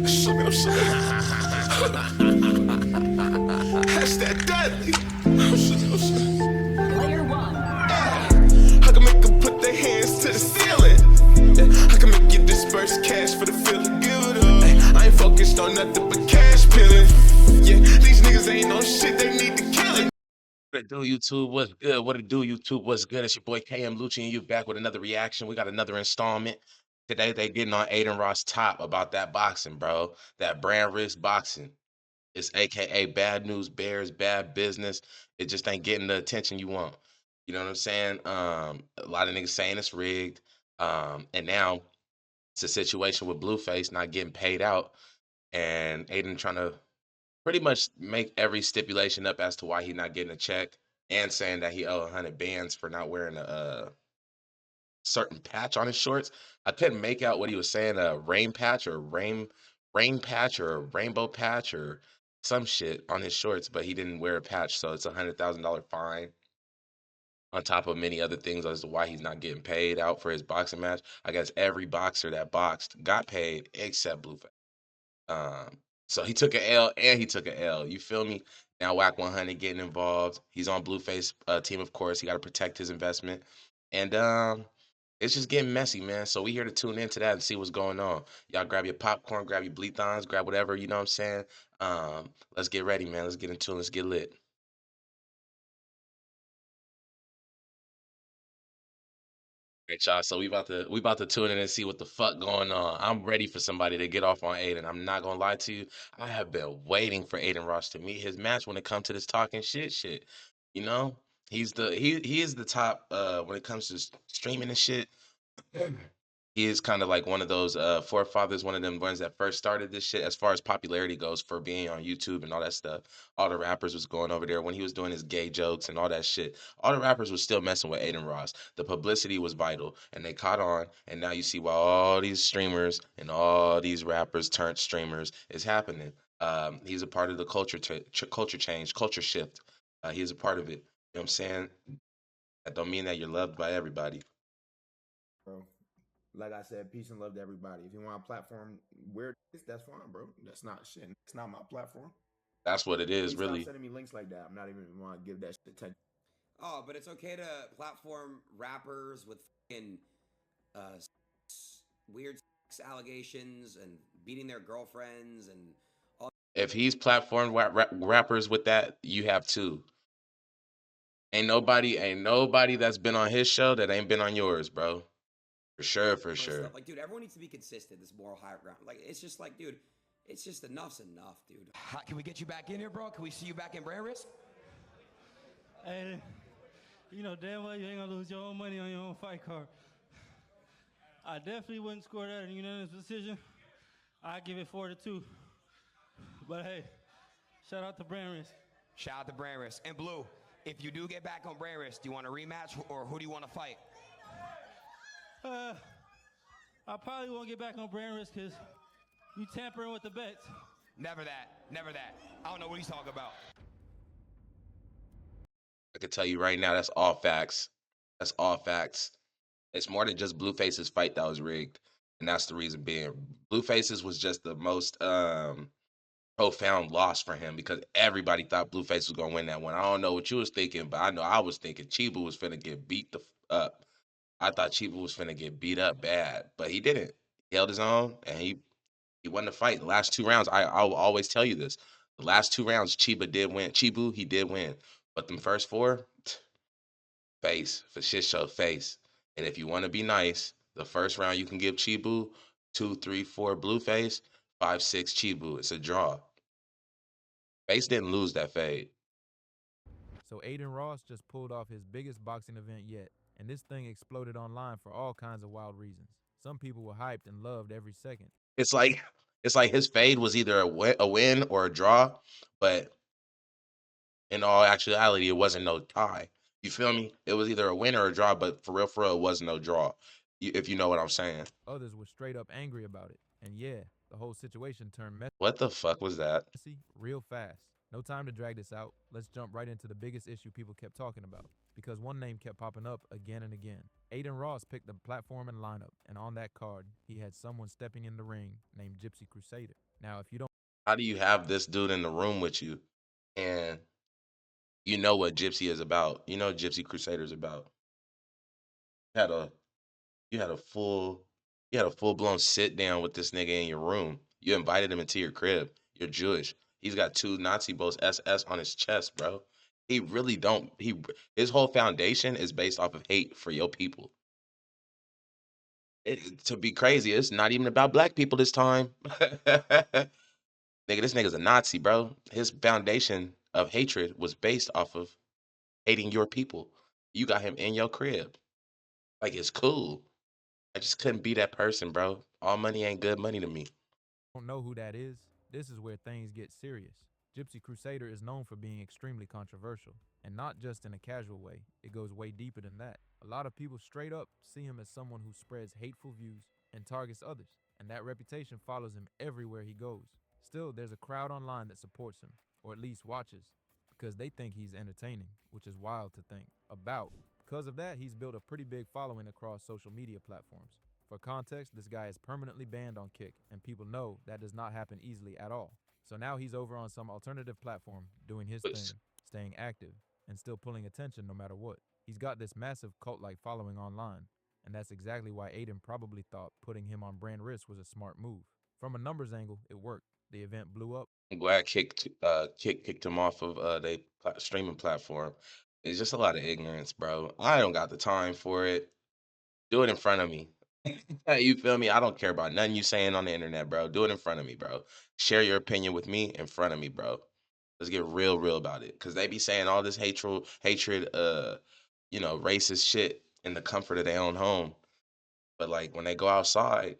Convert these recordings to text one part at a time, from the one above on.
Show me, show me. Hashtag deadly. Player one. I can make them put their hands to the ceiling. I can make you disperse cash for the feeling good. I ain't focused on nothing but cash peeling. Yeah, these niggas ain't no shit, they need to kill it. What it do, YouTube? What's good? What it do, YouTube? What's good? It's your boy KM Lucci, and you back with another reaction. We got another installment. Today they getting on Adin Ross top about that boxing, bro. That Brandrisk boxing. It's AKA bad news bears, bad business. It just ain't getting the attention you want. You know what I'm saying? A lot of niggas saying it's rigged. And now it's a situation with Blueface not getting paid out, and Adin trying to pretty much make every stipulation up as to why he not getting a check, and saying that he owe 100 bands for not wearing a certain patch on his shorts. I couldn't make out what he was saying, a rain patch or rain patch or a rainbow patch or some shit on his shorts, but he didn't wear a patch, so it's $100,000 fine on top of many other things as to why he's not getting paid out for his boxing match. I guess every boxer that boxed got paid except Blueface. So he took a L and he took a L. You feel me? Now Whack 100 getting involved. He's on Blueface team, of course. He got to protect his investment, and it's just getting messy, man. So we here to tune into that and see what's going on. Y'all grab your popcorn, grab your bleethons, grab whatever, you know what I'm saying? Let's get ready, man. Let's get into it. Let's get lit. Right, y'all. So we about to tune in and see what the fuck going on. I'm ready for somebody to get off on Adin. I'm not gonna lie to you. I have been waiting for Adin Ross to meet his match when it comes to this talking shit. You know? He is the top when it comes to streaming and shit. He is kind of like one of those forefathers, one of them ones that first started this shit as far as popularity goes for being on YouTube and all that stuff. All the rappers was going over there when he was doing his gay jokes and all that shit. All the rappers was still messing with Adin Ross. The publicity was vital, and they caught on. And now you see why all these streamers and all these rappers turned streamers is happening. He's a part of the culture change, culture shift. He's a part of it. You know what I'm saying? That don't mean that you're loved by everybody. Bro. Like I said, peace and love to everybody. If you want a platform where it is, that's fine, bro. That's not shit. It's not my platform. That's what it is, Please stop really. sending me links like that. I'm not even want to give that shit attention. Oh, but it's okay to platform rappers with fucking uh, weird sex allegations and beating their girlfriends and all. If he's platformed rappers with that, you have two. Ain't nobody that's been on his show that ain't been on yours, bro. For sure, for sure. Stuff. Like, dude, everyone needs to be consistent. This moral high ground. Like, it's just like, dude, it's just enough's enough, dude. Can we get you back in here, bro? Can we see you back in Brandrisk? Hey, you know damn well you ain't gonna lose your own money on your own fight card. I definitely wouldn't score that in unanimous decision. I give it 4-2. But hey, shout out to Brandrisk. Shout out to Brandrisk. And Blue, if you do get back on Brandrisk, do you want a rematch or who do you want to fight? I probably won't get back on Brandrisk because you tampering with the bets. Never that. Never that. I don't know what he's talking about. I can tell you right now, that's all facts. That's all facts. It's more than just Blueface's fight that was rigged, and that's the reason being. Blueface's was just the most profound loss for him because everybody thought Blueface was gonna win that one. I don't know what you was thinking, but I know I was thinking Chiba was finna get beat up. I thought Chiba was finna get beat up bad, but he didn't. He held his own, and he won the fight. The last 2 rounds, I will always tell you this. The last 2 rounds, Chiba did win. Chibu, he did win. But them first four, face, for shit show, face. And if you want to be nice, the first round you can give Chibu, 2, 3, 4 Blueface, 5, 6 Chibu. It's a draw. Face didn't lose that fade. So Adin Ross just pulled off his biggest boxing event yet, and this thing exploded online for all kinds of wild reasons. Some people were hyped and loved every second. It's like his fade was either a win or a draw, but in all actuality, it wasn't no tie. You feel me? It was either a win or a draw, but for real, it wasn't no draw. If you know what I'm saying. Others were straight up angry about it, and yeah, the whole situation turned messy. What the fuck was that? Real fast. No time to drag this out. Let's jump right into the biggest issue people kept talking about. because one name kept popping up again and again. Adin Ross picked the platform and lineup, and on that card, he had someone stepping in the ring named Gypsy Crusader. Now, if you don't How do you have this dude in the room with you and you know what Gypsy is about? You know what Gypsy Crusader is about. Had a you had a full you had a full blown sit down with this nigga in your room. You invited him into your crib. You're Jewish. He's got two Nazi bows SS on his chest, bro. He really don't his whole foundation is based off of hate for your people. To be crazy, it's not even about black people this time. Nigga, this nigga's a Nazi, bro. His foundation of hatred was based off of hating your people. You got him in your crib. Like, it's cool. I just couldn't be that person, bro. All money ain't good money to me. know who that is, this is where things get serious. Gypsy Crusader is known for being extremely controversial, and not just in a casual way, it goes way deeper than that. A lot of people straight up see him as someone who spreads hateful views and targets others, and that reputation follows him everywhere he goes. Still, there's a crowd online that supports him, or at least watches, because they think he's entertaining, which is wild to think about. Because of that, he's built a pretty big following across social media platforms. For context, this guy is permanently banned on Kick, and people know that does not happen easily at all. So now he's over on some alternative platform, doing his thing, staying active, and still pulling attention no matter what. He's got this massive cult-like following online, and that's exactly why Adin probably thought putting him on Brandrisk was a smart move. From a numbers angle, it worked. The event blew up. I'm glad kicked him off of they streaming platform. It's just a lot of ignorance, bro. I don't got the time for it. Do it in front of me. You feel me? I don't care about nothing you saying on the internet, bro. Do it in front of me, bro. Share your opinion with me in front of me, bro. Let's get real about it. Cause they be saying all this hatred, racist shit in the comfort of their own home. But like when they go outside,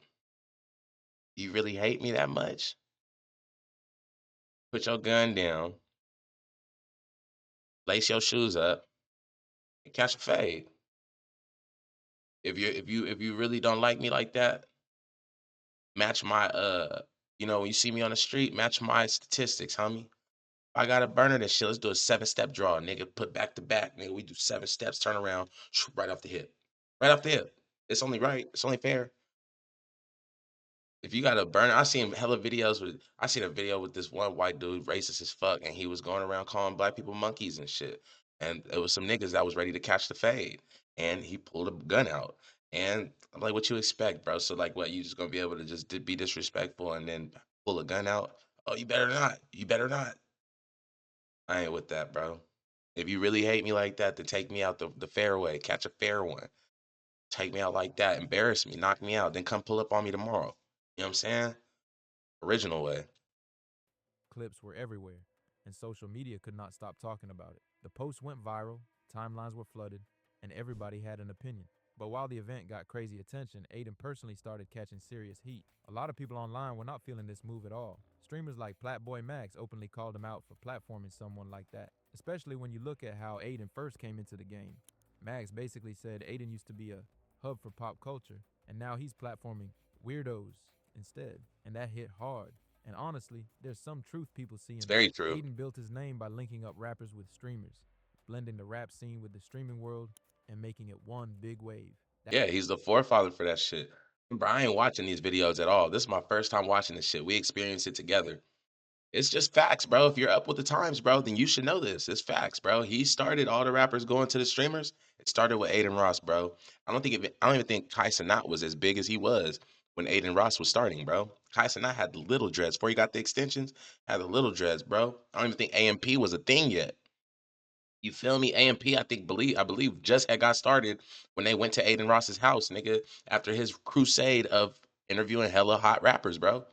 you really hate me that much? Put your gun down, lace your shoes up, and catch a fade. If you really don't like me like that, match my when you see me on the street, match my statistics, homie. I got a burner this shit. Let's do a 7-step draw, nigga. Put back to back, nigga. We do 7 steps, turn around, right off the hip. Right off the hip. It's only right. It's only fair. If you got a burner, I seen hella videos I seen a video with this one white dude, racist as fuck, and he was going around calling black people monkeys and shit. And it was some niggas that was ready to catch the fade. And he pulled a gun out. And I'm like, what you expect, bro? So like what, you just gonna be able to just be disrespectful and then pull a gun out? Oh, you better not. You better not. I ain't with that, bro. If you really hate me like that, then take me out the fairway, catch a fair one. Take me out like that, embarrass me, knock me out, then come pull up on me tomorrow. You know what I'm saying? Original way. Clips were everywhere, and social media could not stop talking about it. The posts went viral, timelines were flooded, and everybody had an opinion. But while the event got crazy attention, Adin personally started catching serious heat. A lot of people online were not feeling this move at all. Streamers like Platboy Max openly called him out for platforming someone like that, especially when you look at how Adin first came into the game. Max basically said Adin used to be a hub for pop culture, and now he's platforming weirdos instead, and that hit hard. And honestly, there's some truth people see in It's that. very true. Adin built his name by linking up rappers with streamers, blending the rap scene with the streaming world, and making it one big wave. Yeah, he's the forefather for that shit. Bro, I ain't watching these videos at all. This is my first time watching this shit. We experienced it together. It's just facts, bro. If you're up with the times, bro, then you should know this. It's facts, bro. He started all the rappers going to the streamers. It started with Adin Ross, bro. I don't even think Kai Cenat was as big as he was when Adin Ross was starting, bro. Kai Cenat had the little dreads before he got the extensions. Had the little dreads, bro. I don't even think AMP was a thing yet. You feel me? AMP, I believe just had got started when they went to Adin Ross's house, nigga, after his crusade of interviewing hella hot rappers, bro.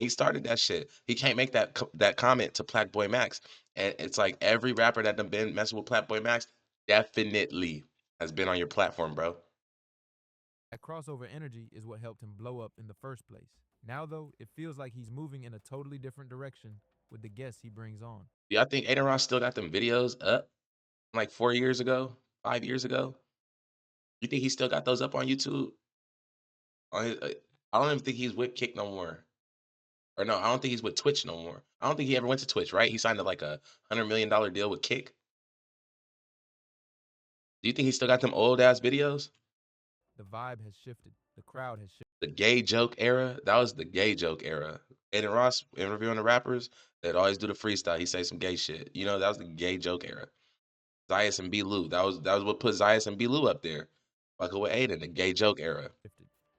He started that shit. He can't make that comment to Black Max. And it's like every rapper that done been messing with Black Max definitely has been on your platform, bro. That crossover energy is what helped him blow up in the first place. Now, though, it feels like he's moving in a totally different direction with the guests he brings on. Yeah, I think Adin Ross still got them videos up like 4 years ago, 5 years ago. You think he still got those up on YouTube? I don't even think he's with Kick no more. Or no, I don't think he's with Twitch no more. I don't think he ever went to Twitch, right? He signed like a $100 million deal with Kick. Do you think he still got them old ass videos? The vibe has shifted. The crowd has shifted. The gay joke era, that was the gay joke era. Adin Ross interviewing the rappers, they'd always do the freestyle. He say some gay shit. You know, that was the gay joke era. Zayas and B. Lou. That was what put Zayas and B. Lou up there. Fucking with Adin, the gay joke era.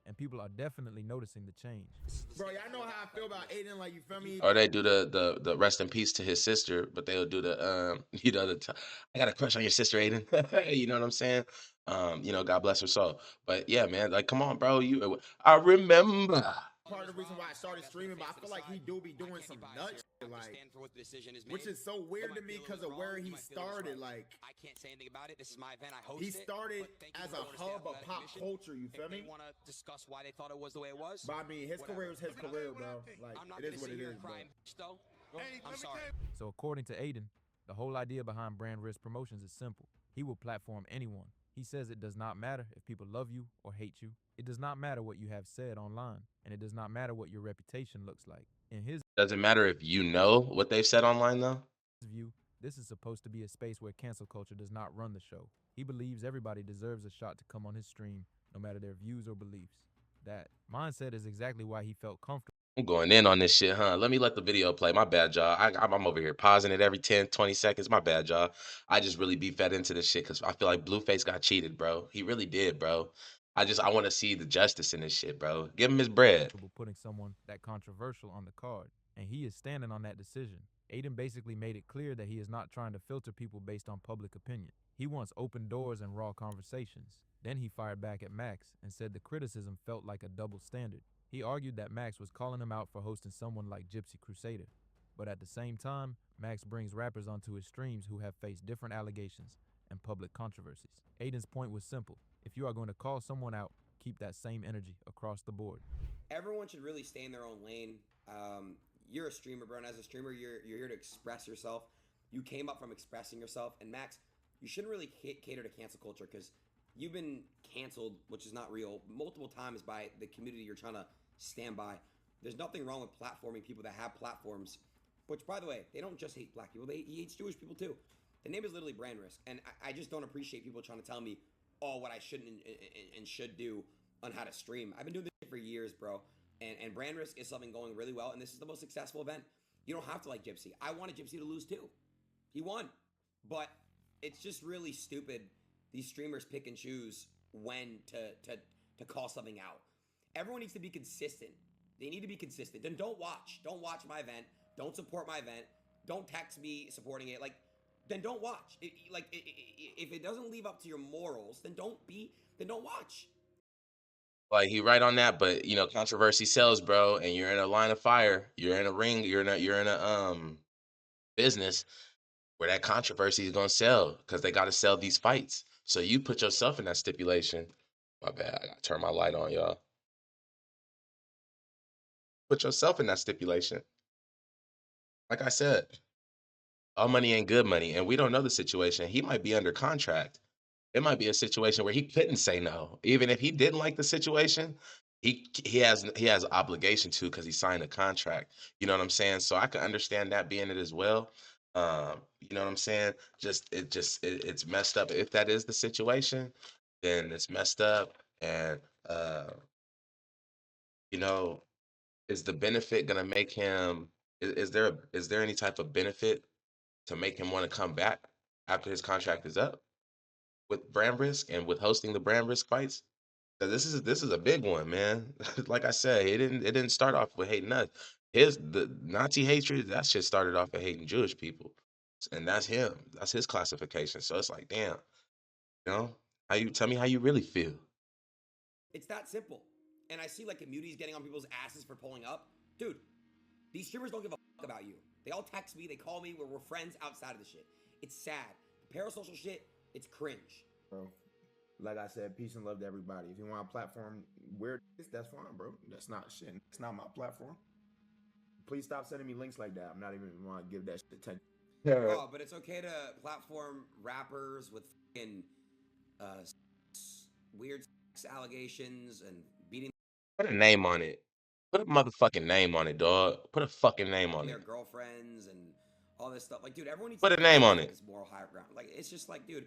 And people are definitely noticing the change. Bro, y'all know how I feel about Adin. Like, you feel me? Or they do the rest in peace to his sister, but they'll do the I got a crush on your sister, Adin. You know what I'm saying? God bless her soul. But yeah, man, like come on, bro. I remember. Part of the reason why I started streaming, but I feel like he do be doing some nuts shit, like, which is so weird to me because of where he started. Like, I can't say anything about it. This is my event. I host he started as a hub of pop culture. You feel me? Want to discuss why they thought it was the way it was? But I mean, his career is his career, bro. Like, it is what it is, bro. I'm sorry. So according to Adin, the whole idea behind Brandrisk Promotions is simple. He will platform anyone. He says it does not matter if people love you or hate you. It does not matter what you have said online, and it does not matter what your reputation looks like. In his Doesn't matter if you know what they've said online though. view, this is supposed to be a space where cancel culture does not run the show. He believes everybody deserves a shot to come on his stream, no matter their views or beliefs. That mindset is exactly why he felt comfortable. I'm going in on this shit, huh? Let me let the video play. My bad, y'all. I'm over here pausing it every 10, 20 seconds. My bad, y'all. I just really be fed into this shit because I feel like Blueface got cheated, bro. He really did, bro. I want to see the justice in this shit, bro. Give him his bread. Putting someone that controversial on the card, and he is standing on that decision. Adin basically made it clear that he is not trying to filter people based on public opinion. He wants open doors and raw conversations. Then he fired back at Max and said the criticism felt like a double standard. He argued that Max was calling him out for hosting someone like Gypsy Crusader. But at the same time, Max brings rappers onto his streams who have faced different allegations and public controversies. Adin's point was simple. If you are going to call someone out, keep that same energy across the board. Everyone should really stay in their own lane. You're a streamer, bro, and as a streamer, you're here to express yourself. You came up from expressing yourself, and Max, you shouldn't really cater to cancel culture because you've been canceled, which is not real, multiple times by the community you're trying to stand by. There's nothing wrong with platforming people that have platforms, which, by the way, they don't just hate black people. He hates Jewish people, too. The name is literally Brandrisk, and I just don't appreciate people trying to tell me, what I shouldn't and should do on how to stream. I've been doing this for years, bro, and Brandrisk is something going really well, and this is the most successful event. You don't have to like Gypsy. I wanted Gypsy to lose, too. He won. But it's just really stupid. These streamers pick and choose when to call something out. Everyone needs to be consistent. They need to be consistent. Then don't watch. Don't watch my event. Don't support my event. Don't text me supporting it. Then don't watch. If it doesn't live up to your morals, then don't watch. Like he right on that, but controversy sells, bro. And you're in a line of fire. You're in a ring. You're in a business where that controversy is gonna sell because they got to sell these fights. So you put yourself in that stipulation. My bad. I gotta turn my light on, y'all. Put yourself in that stipulation. Like I said, all money ain't good money, and we don't know the situation. He might be under contract. It might be a situation where he couldn't say no, even if he didn't like the situation. He has an obligation to because he signed a contract. You know what I'm saying? So I can understand that being it as well. You know what I'm saying? It's messed up. If that is the situation, then it's messed up. And is the benefit gonna make him? Is there any type of benefit to make him want to come back after his contract is up with Brandrisk and with hosting the Brandrisk fights? Because this is a big one, man. Like I said, it didn't start off with hating us. The Nazi hatred, that shit started off with hating Jewish people, and that's him. That's his classification. So it's like, damn, tell me how you really feel. It's that simple. And I see communities getting on people's asses for pulling up. Dude, these streamers don't give a fuck about you. They all text me, they call me, we're friends outside of the shit. It's sad. The parasocial shit, it's cringe. Bro, like I said, peace and love to everybody. If you want a platform where that's fine, bro. That's not shit. It's not my platform. Please stop sending me links like that. I'm not even want to give that shit attention. Oh, but it's okay to platform rappers with fucking weird sex allegations and beating Put a name on it. Put a motherfucking name on it, dog. Put a fucking name on their it. girlfriends and all this stuff. Dude, everyone needs Put to a name on it. this moral higher ground. It's just dude,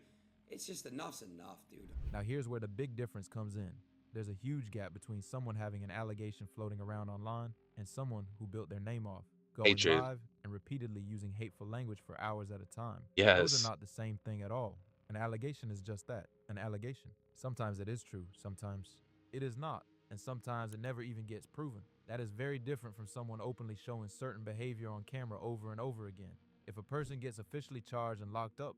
It's just enough's enough, dude. Now, here's where the big difference comes in. There's a huge gap between someone having an allegation floating around online and someone who built their name off, going Hatred. live and repeatedly using hateful language for hours at a time. Those are Yes. not the same thing at all. An allegation is just that, an allegation. Sometimes it is true, sometimes it is not, and sometimes it never even gets proven. That is very different from someone openly showing certain behavior on camera over and over again. If a person gets officially charged and locked up,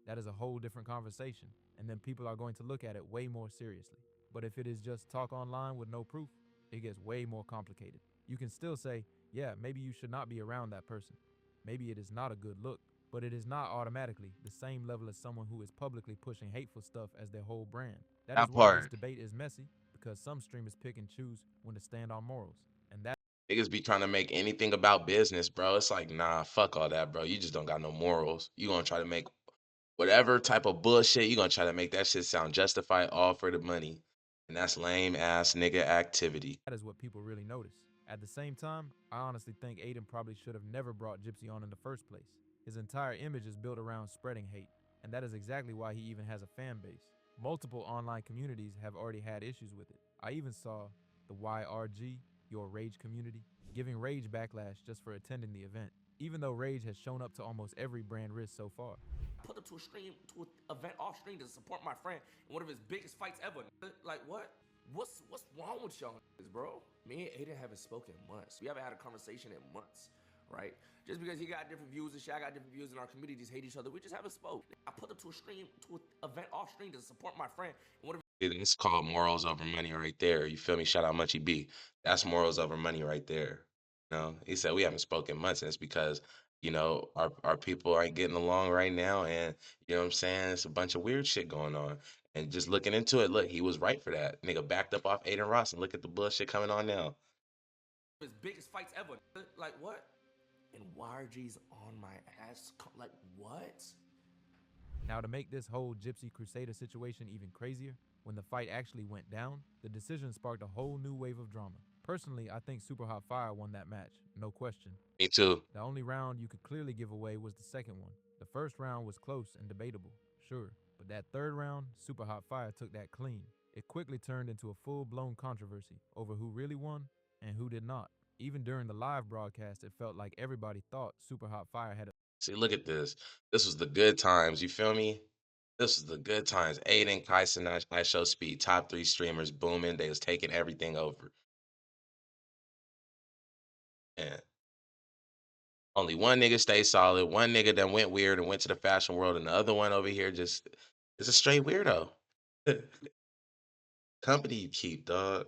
that is a whole different conversation, and then people are going to look at it way more seriously. But if it is just talk online with no proof, it gets way more complicated. You can still say, yeah, maybe you should not be around that person. Maybe it is not a good look, but it is not automatically the same level as someone who is publicly pushing hateful stuff as their whole brand. That is That why this part. debate is messy, because some streamers pick and choose when to stand on morals. And that Niggas be trying to make anything about business, bro. It's like, nah, fuck all that, bro. You just don't got no morals. You gonna try to make whatever type of bullshit, you gonna try to make that shit sound justified all for the money. And that's lame ass nigga activity. is what people really notice. At the same time, I honestly think Adin probably should have never brought Gypsy on in the first place. His entire image is built around spreading hate, and that is exactly why he even has a fan base. Multiple online communities have already had issues with it. I even saw the YRG, Your Rage community, giving Rage backlash just for attending the event, even though Rage has shown up to almost every Brandrisk so far. Put up to a stream, to an event off stream to support my friend in one of his biggest fights ever. Like what? What's wrong with y'all, bro? Me and Adin haven't spoken in months. We haven't had a conversation in months, right? Just because he got different views and shit, I got different views, and our communities hate each other, we just haven't spoke. I put up to a stream, to an event off stream to support my friend in one of It's called morals over money right there. You feel me? Shout out Munchy B. That's morals over money right there. You know, he said we haven't spoken months, and it's because, you know, our people aren't getting along right now, and you know what I'm saying? It's a bunch of weird shit going on. And just looking into it, look, he was right for that. Nigga backed up off Adin Ross, and look at the bullshit coming on now. his biggest fights ever. Like what? And YRG's on my ass. Like what? Now, to make this whole Gypsy Crusader situation even crazier, when the fight actually went down, the decision sparked a whole new wave of drama. Personally, I think Super Hot Fire won that match, no question. Me too. The only round you could clearly give away was the second one. The first round was close and debatable, sure, but that third round, Super Hot Fire took that clean. It quickly turned into a full-blown controversy over who really won and who did not. Even during the live broadcast, it felt like everybody thought Super Hot Fire had a See, look at this. This was the good times. You feel me? This was the good times. Aiden, Kyson, I Show Speed, top 3 streamers booming. They was taking everything over. And only one nigga stayed solid. One nigga that went weird and went to the fashion world, and the other one over here just is a straight weirdo. Company you keep, dog.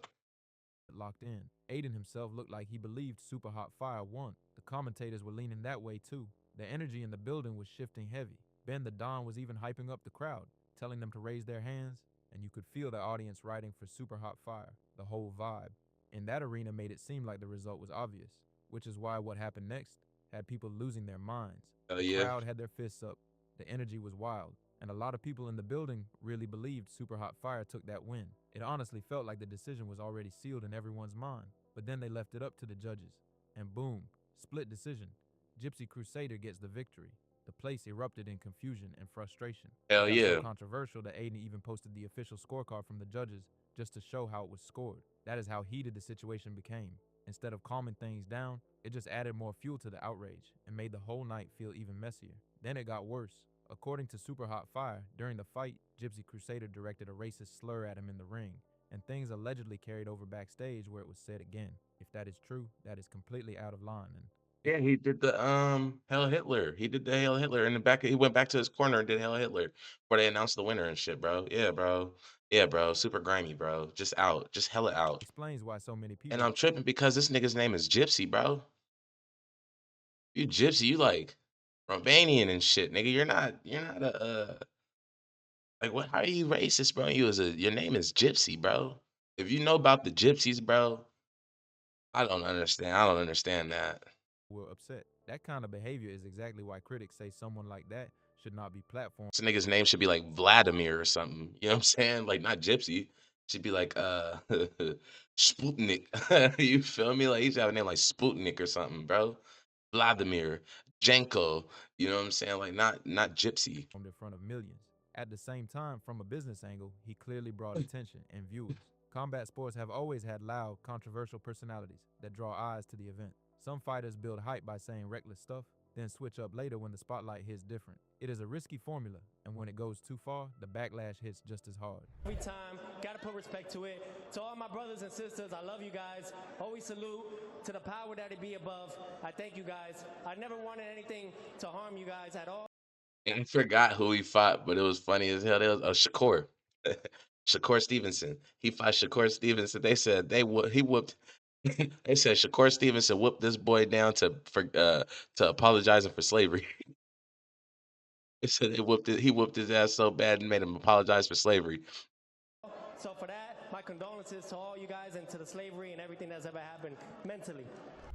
locked in. Adin himself looked like he believed Super Hot Fire won. The commentators were leaning that way too. The energy in the building was shifting heavy. Ben the Don was even hyping up the crowd, telling them to raise their hands, and you could feel the audience riding for Super Hot Fire, the whole vibe. And that arena made it seem like the result was obvious, which is why what happened next had people losing their minds. Hell The yeah. crowd had their fists up, the energy was wild, and a lot of people in the building really believed Super Hot Fire took that win. It honestly felt like the decision was already sealed in everyone's mind, but then they left it up to the judges. And boom, split decision. Gypsy Crusader gets the victory. The place erupted in confusion and frustration. Hell It got yeah. so controversial that Adin even posted the official scorecard from the judges just to show how it was scored. That is how heated the situation became. Instead of calming things down, it just added more fuel to the outrage and made the whole night feel even messier. Then it got worse. According to Super Hot Fire, during the fight, Gypsy Crusader directed a racist slur at him in the ring, and things allegedly carried over backstage where it was said again. If that is true, that is completely out of line. And Yeah, he did the Hell Hitler. He did the Hell Hitler in the back. He went back to his corner and did Hell Hitler before they announced the winner and shit, bro. Yeah, bro. Yeah, bro. Super grimy, bro. Just out. Just hella out. explains why so many people And I'm tripping because this nigga's name is Gypsy, bro. You Gypsy, you like Romanian and shit, nigga. You're not a like what? How are you racist, bro? Your name is Gypsy, bro. If you know about the Gypsies, bro, I don't understand. I don't understand that. were upset. That kind of behavior is exactly why critics say someone like that should not be platformed This nigga's name should be like Vladimir or something. You know what I'm saying? Like not Gypsy. Should be like Sputnik. You feel me? Like he should have a name like Sputnik or something, bro. Vladimir, Jenko. You know what I'm saying? Like not Gypsy. in front of millions. At the same time, from a business angle, he clearly brought attention and viewers. Combat sports have always had loud, controversial personalities that draw eyes to the event. Some fighters build hype by saying reckless stuff, then switch up later when the spotlight hits different. It is a risky formula, and when it goes too far, the backlash hits just as hard. Every time, gotta put respect to it. To all my brothers and sisters, I love you guys. Always salute to the power that it be above. I thank you guys. I never wanted anything to harm you guys at all. And I forgot who he fought, but it was funny as hell. It was Shakur. Shakur Stevenson. He fought Shakur Stevenson. They said he whooped. They said Shakur Stevenson whooped this boy down to apologizing for slavery. They said he whooped his ass so bad and made him apologize for slavery. So for that, my condolences to all you guys and to the slavery and everything that's ever happened mentally.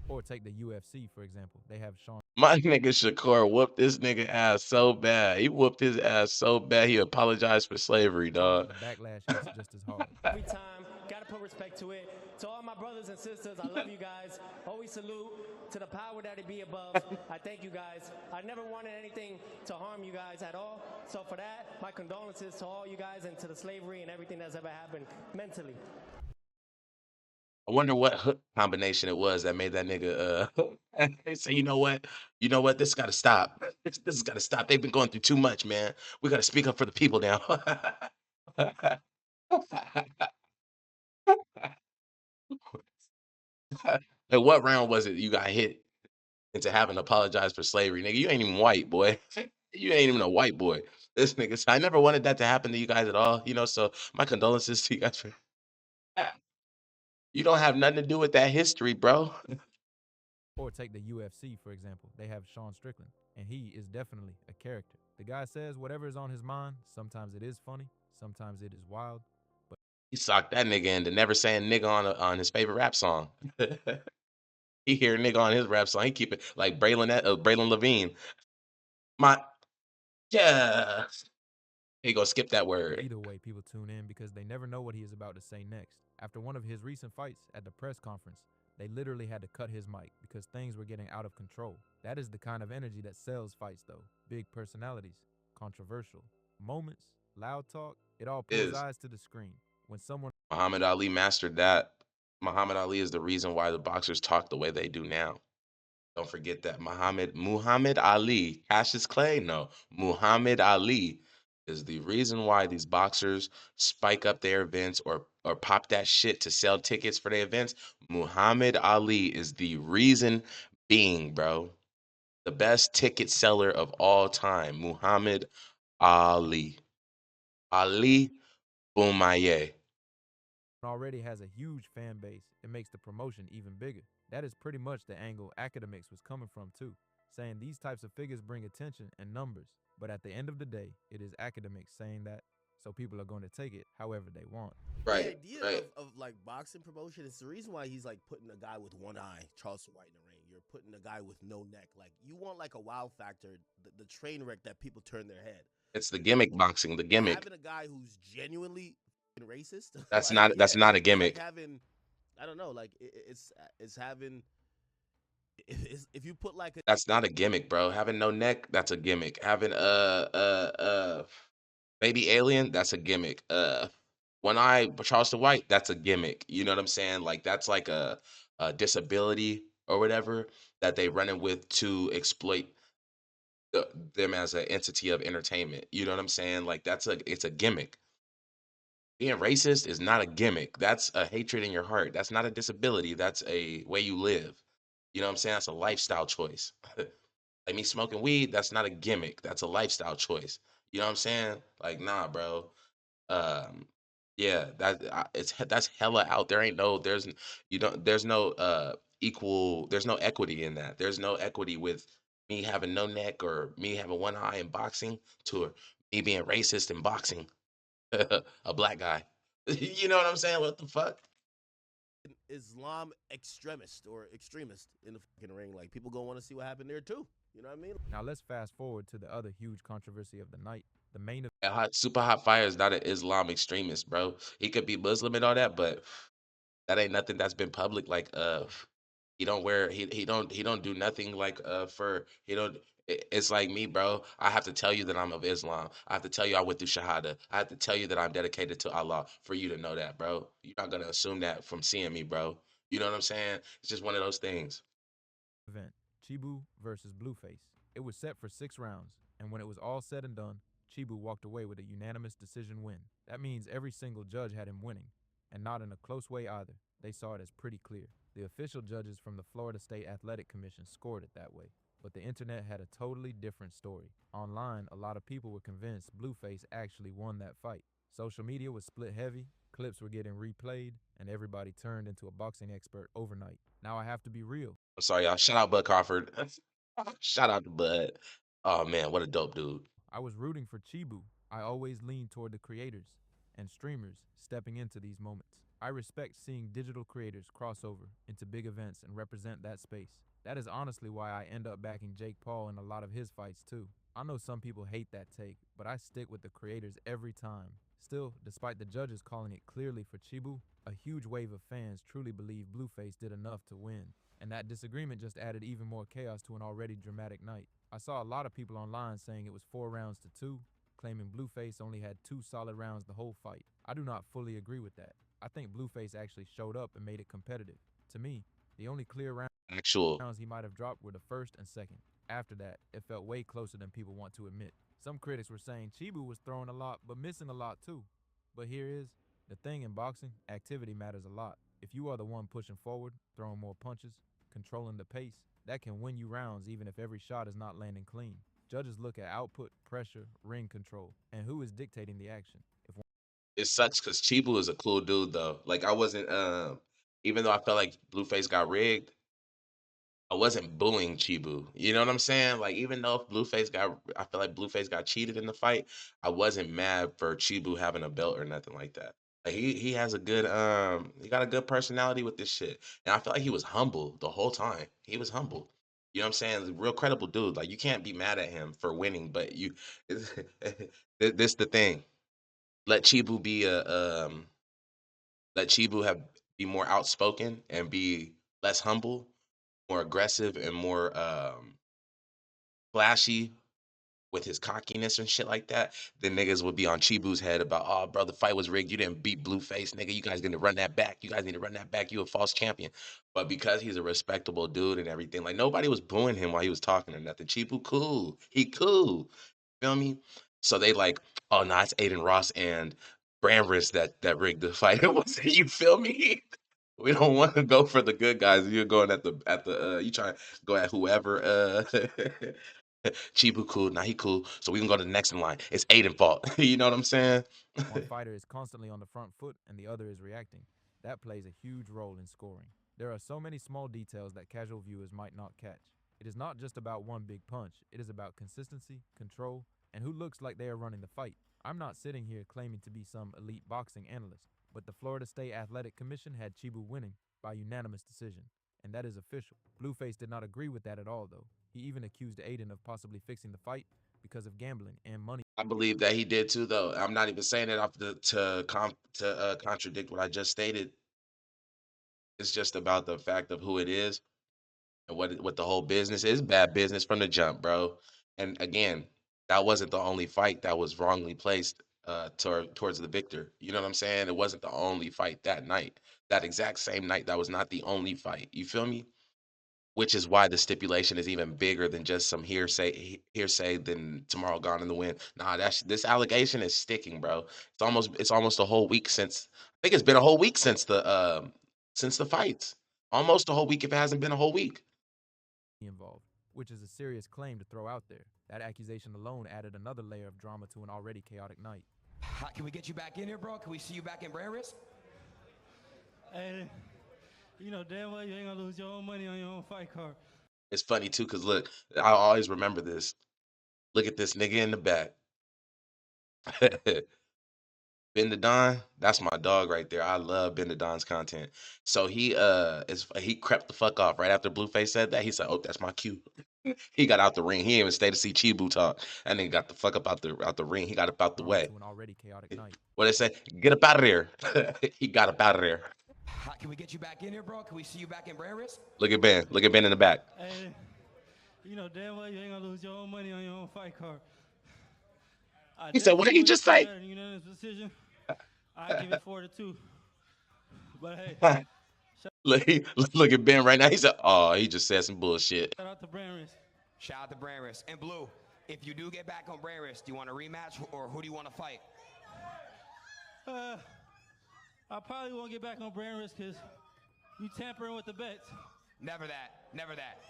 Or take the UFC, for example. They have Sean My nigga Shakur whooped this nigga ass so bad. He whooped his ass so bad he apologized for slavery, dog. The backlash hits just as hard. Every time, gotta put respect to it. To all my brothers and sisters, I love you guys. Always salute to the power that it be above. I thank you guys. I never wanted anything to harm you guys at all. So for that, my condolences to all you guys and to the slavery and everything that's ever happened mentally. I wonder what hook combination it was that made that nigga they say, you know what, this gotta stop. This has gotta stop. They've been going through too much, man. We gotta speak up for the people now. Like, what round was it you got hit into having to apologize for slavery? Nigga, you ain't even white, boy. You ain't even a white boy. This nigga, I never wanted that to happen to you guys at all, so my condolences to you guys for you don't have nothing to do with that history, bro. Or take the UFC, for example. They have Sean Strickland, and he is definitely a character. The guy says whatever is on his mind. Sometimes it is funny, sometimes it is wild. But He socked that nigga into never saying nigga on his favorite rap song. He hear nigga on his rap song. He keep it like Braylon Levine. Yeah. He gonna skip that word. either way, people tune in because they never know what he is about to say next. After one of his recent fights at the press conference, they literally had to cut his mic because things were getting out of control. That is the kind of energy that sells fights, though. Big personalities, controversial moments, loud talk. It all pulls eyes to the screen. When someone Muhammad Ali mastered that. Muhammad Ali is the reason why the boxers talk the way they do now. Don't forget that. Muhammad Ali, Cassius Clay, no. Muhammad Ali is the reason why these boxers spike up their events or pop that shit to sell tickets for their events. Muhammad Ali is the reason being, bro. The best ticket seller of all time. Muhammad Ali. Ali Boumaier. already has a huge fan base, it makes the promotion even bigger. That is pretty much the angle academics was coming from too, saying these types of figures bring attention and numbers. But at the end of the day, it is academics saying that, so people are going to take it however they want. Right. The idea of like boxing promotion is the reason why he's like putting a guy with one eye, Charleston White, in the ring. You're putting a guy with no neck. Like you want like a wow factor, the train wreck that people turn their head. It's the gimmick boxing, the gimmick. Having a guy who's genuinely racist. That's like, that's not a it's gimmick. like having, I don't know, like it's having. If you put like That's not a gimmick, bro. Having no neck, that's a gimmick. Having baby alien, that's a gimmick. One eye Charleston White, that's a gimmick. You know what I'm saying? Like that's like a disability or whatever that they running with to exploit them as an entity of entertainment. You know what I'm saying? Like it's a gimmick. Being racist is not a gimmick. That's a hatred in your heart. That's not a disability. That's a way you live. You know what I'm saying? That's a lifestyle choice. Like me smoking weed, that's not a gimmick. That's a lifestyle choice. You know what I'm saying? Like, nah, bro. Yeah, that's hella out. There's no equal. There's no equity in that. There's no equity with me having no neck or me having one eye in boxing to me being racist in boxing. A black guy. You know what I'm saying? What the fuck? Islam extremist or extremist in the fucking ring. Like people gonna want to see what happened there too. You know what I mean? Now let's fast forward to the other huge controversy of the night. The main Super Hot Fire is not an Islam extremist, bro. He could be Muslim and all that, but that ain't nothing that's been public. Like, He don't wear he don't do nothing like for he don't it's like me, bro. I have to tell you that I'm of Islam. I have to tell you I went through Shahada. I have to tell you that I'm dedicated to Allah for you to know that, bro. You're not gonna assume that from seeing me, bro. You know what I'm saying? It's just one of those things. Event Chibu versus Blueface. It was set for 6 rounds, and when it was all said and done, Chibu walked away with a unanimous decision win. That means every single judge had him winning, and not in a close way either. They saw it as pretty clear. The official judges from the Florida State Athletic Commission scored it that way, but the internet had a totally different story. Online, a lot of people were convinced Blueface actually won that fight. Social media was split heavy, clips were getting replayed, and everybody turned into a boxing expert overnight. Now I have to be real. I'm sorry, y'all. Shout out Bud Crawford. Shout out to Bud. Oh man, what a dope dude. I was rooting for Chibu. I always lean toward the creators and streamers stepping into these moments. I respect seeing digital creators cross over into big events and represent that space. That is honestly why I end up backing Jake Paul in a lot of his fights too. I know some people hate that take, but I stick with the creators every time. Still, despite the judges calling it clearly for Chibu, a huge wave of fans truly believe Blueface did enough to win. And that disagreement just added even more chaos to an already dramatic night. I saw a lot of people online saying it was 4 rounds to 2, claiming Blueface only had 2 solid rounds the whole fight. I do not fully agree with that. I think Blueface actually showed up and made it competitive. To me, the only clear rounds he might have dropped were the first and second. After that, it felt way closer than people want to admit. Some critics were saying Chibu was throwing a lot, but missing a lot too. But here is the thing in boxing, activity matters a lot. If you are the one pushing forward, throwing more punches, controlling the pace, that can win you rounds even if every shot is not landing clean. Judges look at output, pressure, ring control, and who is dictating the action. If It sucks because Chibu is a cool dude though. Like I wasn't even though I felt like Blueface got rigged, I wasn't booing Chibu. You know what I'm saying? Like even though I feel like Blueface got cheated in the fight, I wasn't mad for Chibu having a belt or nothing like that. Like he has a good he got a good personality with this shit. And I feel like he was humble the whole time. He was humble. You know what I'm saying? Real credible dude. Like you can't be mad at him for winning, but you this the thing. Let Chibu be a let Chibu have be more outspoken and be less humble, more aggressive and more flashy with his cockiness and shit like that, then niggas would be on Chibu's head about, oh, bro, the fight was rigged. You didn't beat Blueface, nigga. You guys need to run that back. You guys need to run that back. You a false champion. But because he's a respectable dude and everything, like nobody was booing him while he was talking or nothing. Chibu cool. He cool. Feel me? So they like, oh, no, it's Adin Ross and Brandrisk that rigged the fight. It wasn't, you feel me? We don't want to go for the good guys. You're going at the you trying to go at whoever Chibu cool, nah he cool. So we can go to the next in line. It's Adin fault. You know what I'm saying? one fighter is constantly on the front foot and the other is reacting, that plays a huge role in scoring. There are so many small details that casual viewers might not catch. It is not just about one big punch, it is about consistency, control, and who looks like they are running the fight. I'm not sitting here claiming to be some elite boxing analyst, but the Florida State Athletic Commission had Chibu winning by unanimous decision, and that is official. Blueface did not agree with that at all, though. He even accused Adin of possibly fixing the fight because of gambling and money. I believe that he did too, though. I'm not even saying it off to contradict what I just stated. It's just about the fact of who it is and what the whole business is. Bad business from the jump, bro. And again, that wasn't the only fight that was wrongly placed towards the victor. You know what I'm saying? It wasn't the only fight that night. That exact same night, that was not the only fight. You feel me? Which is why the stipulation is even bigger than just some hearsay than tomorrow gone in the wind. Nah, this allegation is sticking, bro. It's almost a whole week since I think it's been a whole week since the fights. Almost a whole week if it hasn't been a whole week. Involved, which is a serious claim to throw out there. That accusation alone added another layer of drama to an already chaotic night. Can we get you back in here, bro? Can we see you back in Brandrisk? Hey, you know damn well you ain't gonna lose your own money on your own fight card. It's funny too, cause look, I always remember this. Look at this nigga in the back. Ben the Don, that's my dog right there. I love Ben the Don's content. So he crept the fuck off right after Blueface said that. He said, "Oh, that's my cue." He got out the ring. He didn't even stay to see Chibu talk. And then got the fuck up out the ring. He got up out the way. To an already chaotic night. What they say? Get up out of there. He got up out of there. Can we get you back in here, bro? Can we see you back in Brandrisk? Look at Ben. Look at Ben in the back. Hey, you know damn well you ain't gonna lose your own money on your own fight card. I He said, "What definitely did he wouldn't just score say?" that in unanimous decision. I give it 4-2. But hey, Look at Ben right now. He said, "Oh, he just said some bullshit." shout out to Brandrisk. Shout out to Brandrisk. And Blue, if you do get back on Brandrisk, do you want a rematch or who do you want to fight? I probably won't get back on Brandrisk because you tampering with the bets. Never that. Never that.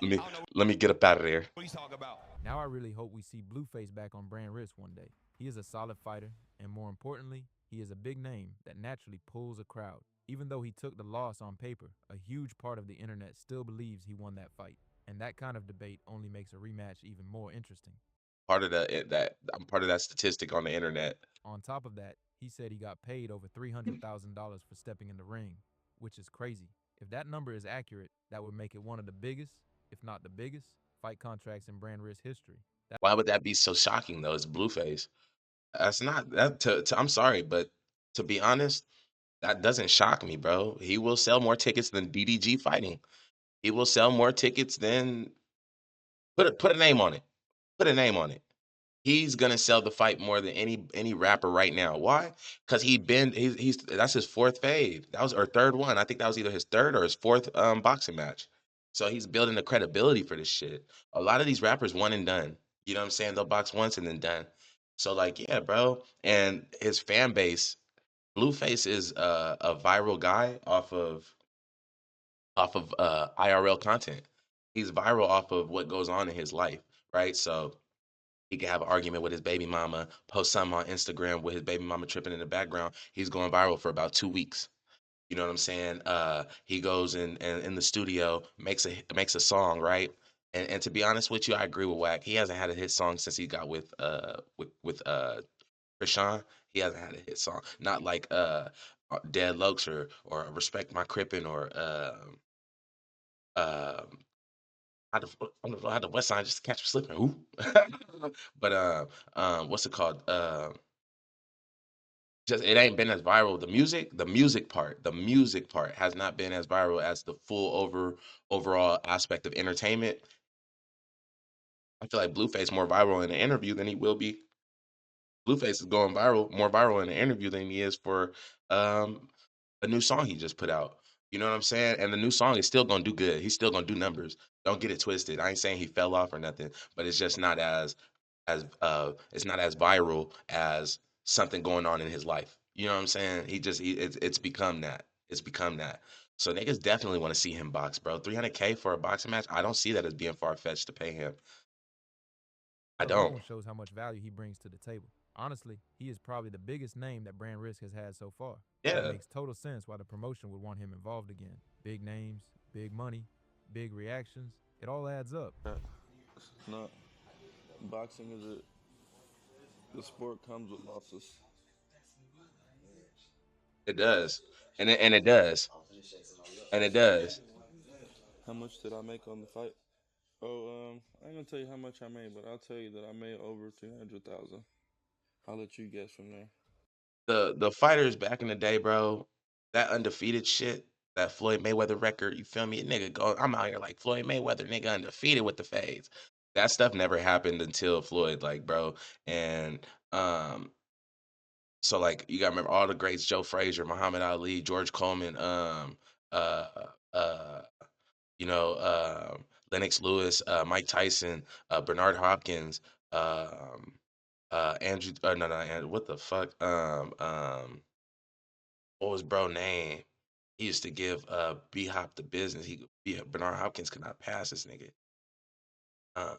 Let me get up out of there. What he's talking about. Now I really hope we see Blueface back on Brandrisk one day. He is a solid fighter, and more importantly, he is a big name that naturally pulls a crowd. Even though he took the loss on paper, a huge part of the internet still believes he won that fight. And that kind of debate only makes a rematch even more interesting. Part of I'm part of that statistic on the internet. On top of that, he said he got paid over $300,000 for stepping in the ring, which is crazy. If that number is accurate, that would make it one of the biggest, if not the biggest, fight contracts in Brandrisk history. Why would that be so shocking though? It's Blueface. That's not that. I'm sorry, but to be honest, that doesn't shock me, bro. He will sell more tickets than DDG fighting. He will sell more tickets than put a name on it. Put a name on it. He's gonna sell the fight more than any rapper right now. Why? Because he's that's his fourth fade. That was or third one. I think that was either his third or his fourth boxing match. So he's building the credibility for this shit. A lot of these rappers one and done. You know what I'm saying? They'll box once and then done. So like, yeah, bro. And his fan base, Blueface is a viral guy off of IRL content. He's viral off of what goes on in his life, right? So he could have an argument with his baby mama, post something on Instagram with his baby mama tripping in the background. He's going viral for about 2 weeks. You know what I'm saying? He goes and in the studio makes a song, right? And to be honest with you, I agree with Wack. He hasn't had a hit song since he got with Krishan. He hasn't had a hit song. Not like Dead Lokes or Respect My Crippin' or um how the West Side just catch me slipping. Who? But what's it called? Just it ain't been as viral. The music part has not been as viral as the full overall aspect of entertainment. I feel like Blueface more viral in an interview than he will be. Blueface is going viral, more viral in an interview than he is for um a new song he just put out. You know what I'm saying? And the new song is still gonna do good. He's still gonna do numbers. Don't get it twisted. I ain't saying he fell off or nothing, but it's just not as it's not as viral as something going on in his life. You know what I'm saying? It's become that. It's become that. So niggas definitely want to see him box, bro. 300K for a boxing match. I don't see that as being far fetched to pay him. I That don't. alone shows how much value he brings to the table. Honestly, he is probably the biggest name that Brandrisk has had so far. Yeah. It makes total sense why the promotion would want him involved again. Big names, big money, big reactions. It all adds up. It's not. Boxing is the sport comes with losses. It does. And it does. And it does. How much did I make on the fight? Oh, I ain't gonna tell you how much I made, but I'll tell you that I made over 300,000. I'll let you guess from there. The fighters back in the day, bro, that undefeated shit, that Floyd Mayweather record, you feel me? Nigga go I'm out here like Floyd Mayweather, nigga undefeated with the fades. That stuff never happened until Floyd, like, bro. And so like you gotta remember all the greats, Joe Frazier, Muhammad Ali, George Coleman, uh uh Lennox Lewis, Mike Tyson, Bernard Hopkins, Andrew. No, Andrew. What the fuck? What was bro name? He used to give B Hop the business. Bernard Hopkins could not pass this nigga. Um,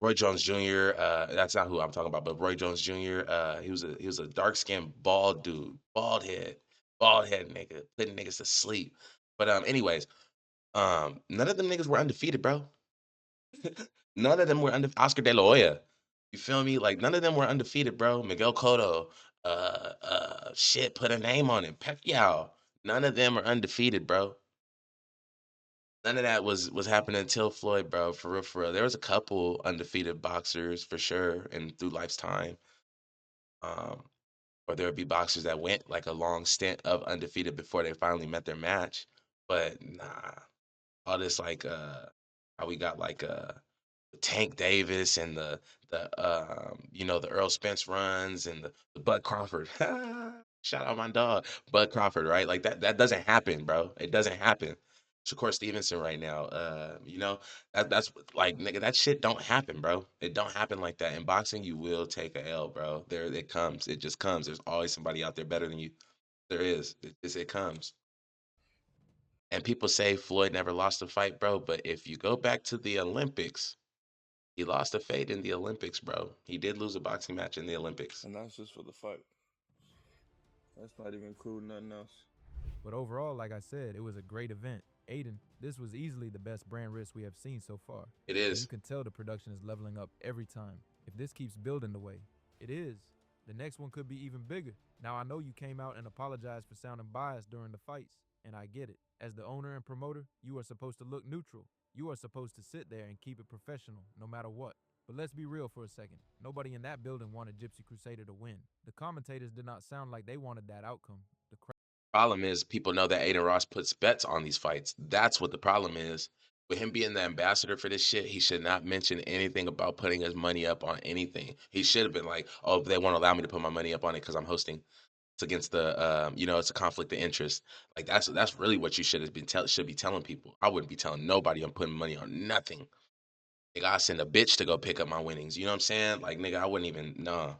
Roy Jones Jr. That's not who I'm talking about, but Roy Jones Jr. He was a dark skinned bald dude, bald head nigga, putting niggas to sleep. But anyways, none of them niggas were undefeated, bro. None of them were Oscar De La Hoya. You feel me? Like none of them were undefeated, bro. Miguel Cotto, shit, put a name on it. Pacquiao. None of them are undefeated, bro. None of that was happening until Floyd, bro. For real, for real. There was a couple undefeated boxers for sure, and through life's time. Um, Or there would be boxers that went like a long stint of undefeated before they finally met their match. But nah, all this like how we got like Tank Davis and the Earl Spence runs and the Bud Crawford. Shout out my dog, Bud Crawford, right? Like that doesn't happen, bro. It doesn't happen. Shakur Stevenson right now. That's like nigga, that shit don't happen, bro. It don't happen like that. In boxing, you will take a L, bro. There it comes. It just comes. There's always somebody out there better than you. There is. It comes. And people say Floyd never lost a fight, bro. But if you go back to the Olympics, he lost a fade in the Olympics, bro. He did lose a boxing match in the Olympics. And that's just for the fight. That's not even including nothing else. But overall, like I said, it was a great event. Adin, this was easily the best Brandrisk we have seen so far. It is. You can tell the production is leveling up every time. If this keeps building the way it is, the next one could be even bigger. Now, I know you came out and apologized for sounding biased during the fights, and I get it. As the owner and promoter, you are supposed to look neutral. You are supposed to sit there and keep it professional, no matter what. But let's be real for a second. Nobody in that building wanted Gypsy Crusader to win. The commentators did not sound like they wanted that outcome. The problem is people know that Adin Ross puts bets on these fights. That's what the problem is. With him being the ambassador for this shit, he should not mention anything about putting his money up on anything. He should have been like, oh, they won't allow me to put my money up on it because I'm hosting. It's against it's a conflict of interest. Like that's really what you should have been should be telling people. I wouldn't be telling nobody I'm putting money on nothing. Nigga, I send a bitch to go pick up my winnings. You know what I'm saying? Like, nigga, I wouldn't even, nah.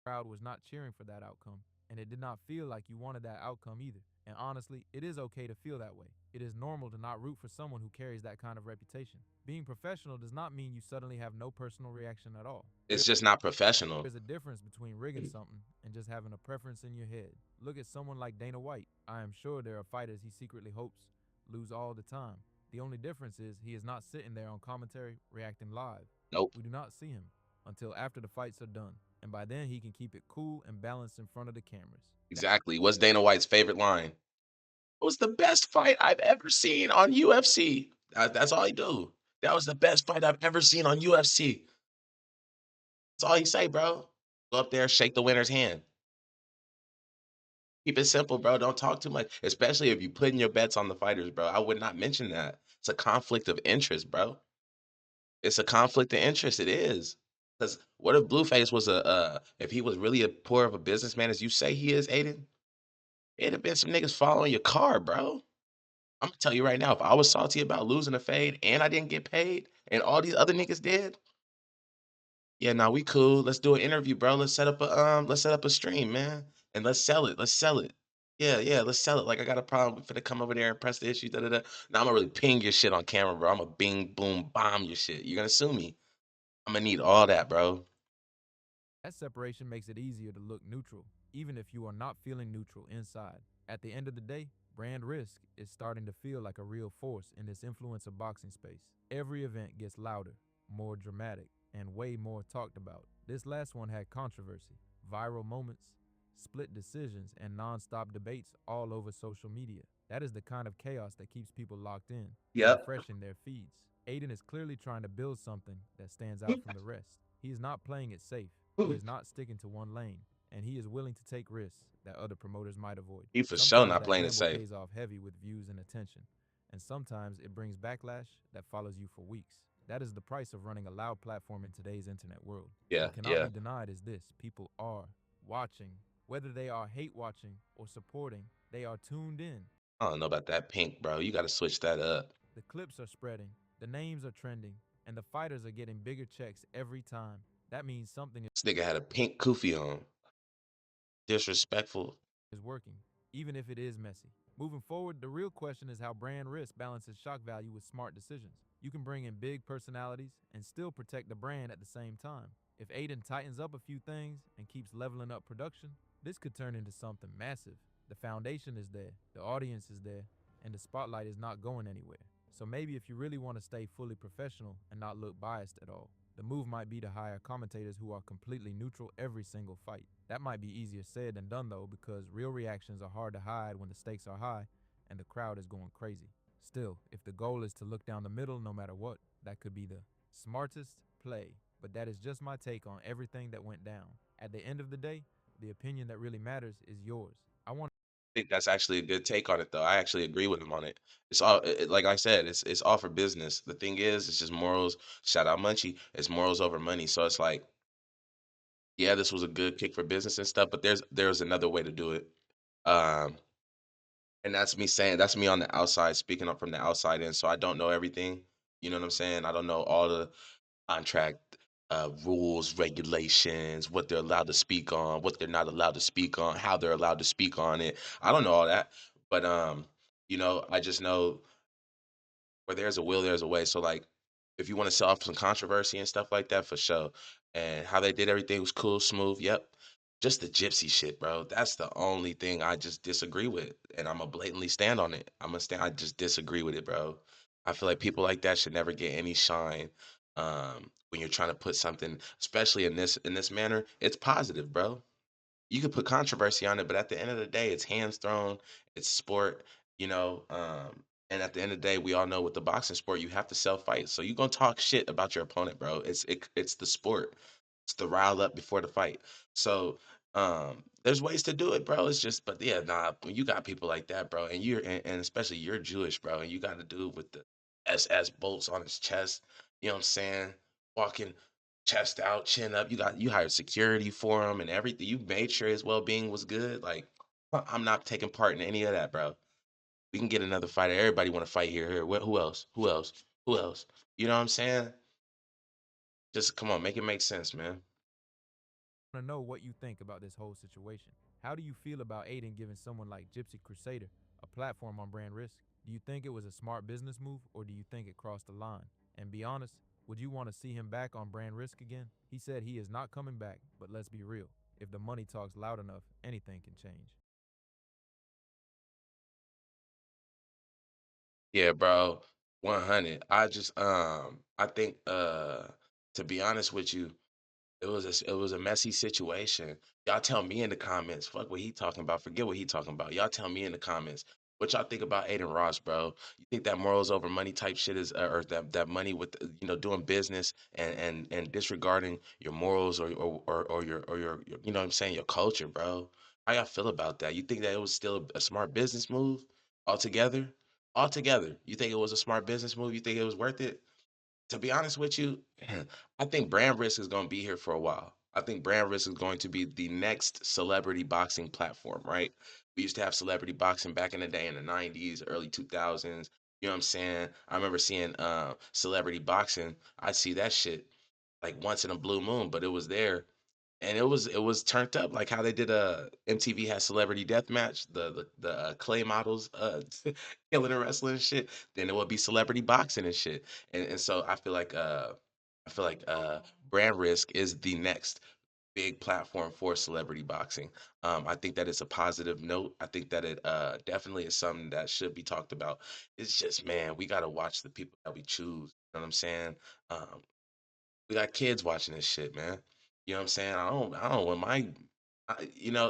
Crowd was not cheering for that outcome, and it did not feel like you wanted that outcome either. And honestly, it is okay to feel that way. It is normal to not root for someone who carries that kind of reputation. Being professional does not mean you suddenly have no personal reaction at all. It's just not professional. There's a difference between rigging something and just having a preference in your head. Look at someone like Dana White. I am sure there are fighters he secretly hopes lose all the time. The only difference is he is not sitting there on commentary reacting live. Nope. We do not see him until after the fights are done. And by then, he can keep it cool and balanced in front of the cameras. Exactly. What's Dana White's favorite line? It was the best fight I've ever seen on UFC. That's all he do. That was the best fight I've ever seen on UFC. That's all he say, bro. Go up there, shake the winner's hand. Keep it simple, bro. Don't talk too much, especially if you putting your bets on the fighters, bro. I would not mention that. It's a conflict of interest, bro. It's a conflict of interest. It is. Because what if Blueface was if he was really a poor of a businessman as you say he is, Adin? It'd have been some niggas following your car, bro. I'm gonna tell you right now, if I was salty about losing a fade and I didn't get paid and all these other niggas did, yeah, nah, we cool. Let's do an interview, bro. Let's set up a stream, man. And let's sell it. Let's sell it. Yeah, let's sell it. Like I got a problem for to come over there and press the issue. Da da da. Now I'm gonna really ping your shit on camera, bro. I'm gonna bing boom bomb your shit. You're gonna sue me. I'm gonna need all that, bro. That separation makes it easier to look neutral, even if you are not feeling neutral inside. At the end of the day, Brandrisk is starting to feel like a real force in this influencer boxing space. Every event gets louder, more dramatic, and way more talked about. This last one had controversy, viral moments, split decisions, and non-stop debates all over social media. That is the kind of chaos that keeps people locked in, refreshing their feeds. Adin is clearly trying to build something that stands out from the rest. He is not playing it safe. He is not sticking to one lane, and he is willing to take risks that other promoters might avoid. He for Sometimes sure not that playing it gamble safe. pays off heavy with views and attention, and sometimes it brings backlash that follows you for weeks. That is the price of running a loud platform in today's internet world. Yeah, What cannot be denied is this: people are watching. Whether they are hate watching or supporting, they are tuned in. I don't know about that pink, bro. You gotta switch that up. The clips are spreading, the names are trending, and the fighters are getting bigger checks every time. That means something This nigga had a pink kufi on. Disrespectful. is working, even if it is messy. Moving forward, the real question is how Brandrisk balances shock value with smart decisions. You can bring in big personalities and still protect the brand at the same time. If Adin tightens up a few things and keeps leveling up production, this could turn into something massive. The foundation is there, the audience is there, and the spotlight is not going anywhere. So maybe if you really want to stay fully professional and not look biased at all, the move might be to hire commentators who are completely neutral every single fight. That might be easier said than done though, because real reactions are hard to hide when the stakes are high and the crowd is going crazy. Still, if the goal is to look down the middle no matter what, that could be the smartest play. But that is just my take on everything that went down. At the end of the day, The opinion that really matters is yours. I want think that's actually a good take on it, though. I actually agree with him on it. It's all like I said, it's all for business. The thing is, it's just morals. Shout out Munchie. It's morals over money. So it's like, yeah, this was a good kick for business and stuff, but there's another way to do it. Um, and that's me on the outside, speaking up from the outside in. So I don't know everything. You know what I'm saying? I don't know all the contract rules, regulations, what they're allowed to speak on, what they're not allowed to speak on, how they're allowed to speak on it. I don't know all that, but I just know where there's a will, there's a way. So like, if you want to sell off some controversy and stuff like that, for sure. And how they did everything was cool, smooth. Yep. Just the gypsy shit, bro. That's the only thing I just disagree with, and I'm gonna blatantly stand on it. I'm gonna stand. I just disagree with it, bro. I feel like people like that should never get any shine. When you're trying to put something, especially in this manner, it's positive, bro. You could put controversy on it, but at the end of the day, it's hands thrown, it's sport, you know. And at the end of the day, we all know with the boxing sport, you have to sell fights. So you're gonna talk shit about your opponent, bro. It's the sport. It's the rile up before the fight. So there's ways to do it, bro. It's just, but yeah, nah, when you got people like that, bro, and especially you're Jewish, bro, and you got to do with the SS bolts on his chest, you know what I'm saying? Walking chest out, chin up. You hired security for him and everything. You made sure his well being was good. Like, I'm not taking part in any of that, bro. We can get another fighter. Everybody want to fight here. Here. Who else? Who else? Who else? You know what I'm saying? Just come on, make it make sense, man. to know what you think about this whole situation. How do you feel about Adin giving someone like Gypsy Crusader a platform on Brand Risk? Do you think it was a smart business move, or do you think it crossed the line? And be honest, would you want to see him back on Brand Risk again? He said he is not coming back, but let's be real. If the money talks loud enough, anything can change. Yeah, bro. 100. I think to be honest with you, it was a messy situation. Y'all tell me in the comments. Fuck what he talking about. Forget what he talking about. Y'all tell me in the comments what y'all think about Aiden Ross, bro. You think that morals over money type shit is, or that money with doing business and disregarding your morals or your you know what I'm saying, your culture, bro. How y'all feel about that? You think that it was still a smart business move altogether? Altogether, you think it was a smart business move? You think it was worth it? To be honest with you, I think Brandrisk is going to be here for a while. I think Brandrisk is going to be the next celebrity boxing platform, right? We used to have celebrity boxing back in the day in the 90s, early 2000s. You know what I'm saying? I remember seeing celebrity boxing. I'd see that shit like once in a blue moon, but it was there and it was turned up like how they did MTV had Celebrity Deathmatch, the clay models killing and wrestling and shit. Then it would be celebrity boxing and shit. And so I feel like Brand Risk is the next big platform for celebrity boxing. I think that it's a positive note. I think that it definitely is something that should be talked about. It's just, man, we gotta watch the people that we choose. You know what I'm saying? Um, we got kids watching this shit, man. You know what I'm saying? I don't want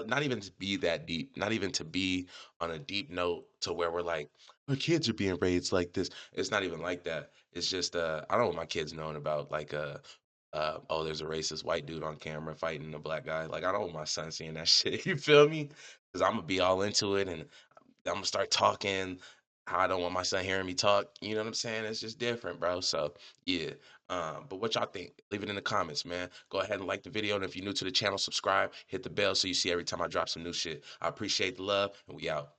not even to be that deep, not even to be on a deep note to where we're like, our kids are being raised like this. It's not even like that. It's just, I don't want my kids knowing about like, oh, there's a racist white dude on camera fighting a black guy. Like, I don't want my son seeing that shit. You feel me? Because I'm gonna be all into it, and I'm gonna start talking how I don't want my son hearing me talk. You know what I'm saying? It's just different, bro. So yeah. But what y'all think? Leave it in the comments, man. Go ahead and like the video, and if you're new to the channel, subscribe, hit the bell so you see every time I drop some new shit. I appreciate the love, and we out.